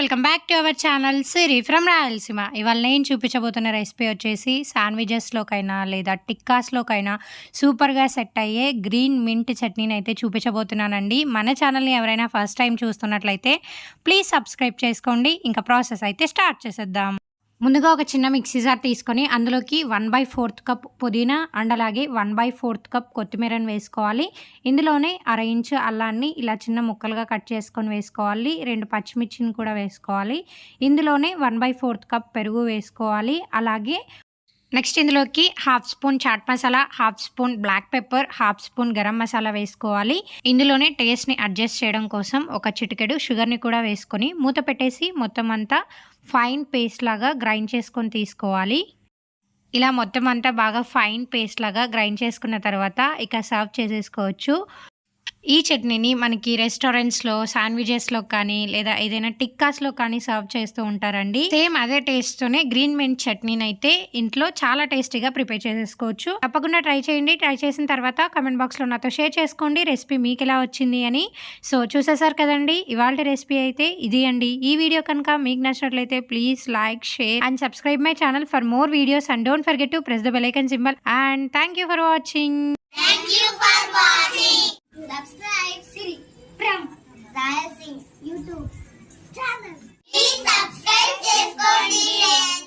Welcome back to our channel Siri from Rayalaseema. ఇవాళ నేను చూపించబోతున్న recipe వచ్చేసి శాండ్విచెస్లోకైనా లేదా టిక్కాస్లోకైనా సూపర్గా సెట్ అయ్యే గ్రీన్ మింట్ చట్నీని అయితే చూపించబోతున్నానండి. మన ఛానల్ని ఎవరైనా ఫస్ట్ టైం చూస్తున్నట్లయితే ప్లీజ్ సబ్స్క్రైబ్ చేసుకోండి. ఇంకా ప్రాసెస్ అయితే స్టార్ట్ చేసేద్దాం. ముందుగా ఒక చిన్న మిక్సీ జార్ తీసుకొని అందులోకి 1/4 కప్ పుదీనా అండ్ అలాగే 1/4 కప్ కొత్తిమీరని వేసుకోవాలి. ఇందులోనే 1/2 ఇంచు అల్లాన్ని ఇలా చిన్న ముక్కలుగా కట్ చేసుకొని వేసుకోవాలి. 2 పచ్చిమిర్చిని కూడా వేసుకోవాలి. ఇందులోనే 1/4 కప్ పెరుగు వేసుకోవాలి. అలాగే నెక్స్ట్ ఇందులోకి 1/2 spoon chaat masala, 1/2 spoon black pepper, 1/2 spoon garam masala వేసుకోవాలి. ఇందులోనే టేస్ట్ని అడ్జస్ట్ చేయడం కోసం ఒక చిటికెడు షుగర్ని కూడా వేసుకొని మూత పెట్టేసి మొత్తం అంతా ఫైన్ పేస్ట్ లాగా గ్రైండ్ చేసుకొని తీసుకోవాలి. ఇలా మొత్తం అంతా బాగా ఫైన్ పేస్ట్ లాగా గ్రైండ్ చేసుకున్న తర్వాత ఇక సర్వ్ చేసేసుకోవచ్చు. ఈ చట్నీని మనకి రెస్టారెంట్స్లో శాండ్విచెస్లో కానీ లేదా ఏదైనా టిక్కాస్లో కానీ సర్వ్ చేస్తూ ఉంటారండి. సేమ్ అదే టేస్ట్తోనే గ్రీన్ మింట్ చట్నీని అయితే ఇంట్లో చాలా టేస్టీగా ప్రిపేర్ చేసేసుకోవచ్చు. తప్పకుండా ట్రై చేయండి. ట్రై చేసిన తర్వాత కమెంట్ బాక్స్లో నాతో షేర్ చేసుకోండి రెసిపీ మీకు ఎలా వచ్చింది అని. సో చూసేసారు కదండి ఇవాళ రెసిపీ అయితే ఇది అండి. ఈ వీడియో కనుక మీకు నచ్చినట్లయితే please like, share and subscribe my channel for more videos and don't forget to press the bell icon symbol and thank you for watching. Thank you for watching. Subscribe Siri from Rayasingh YouTube channel. Please subscribe చేసుకోండి.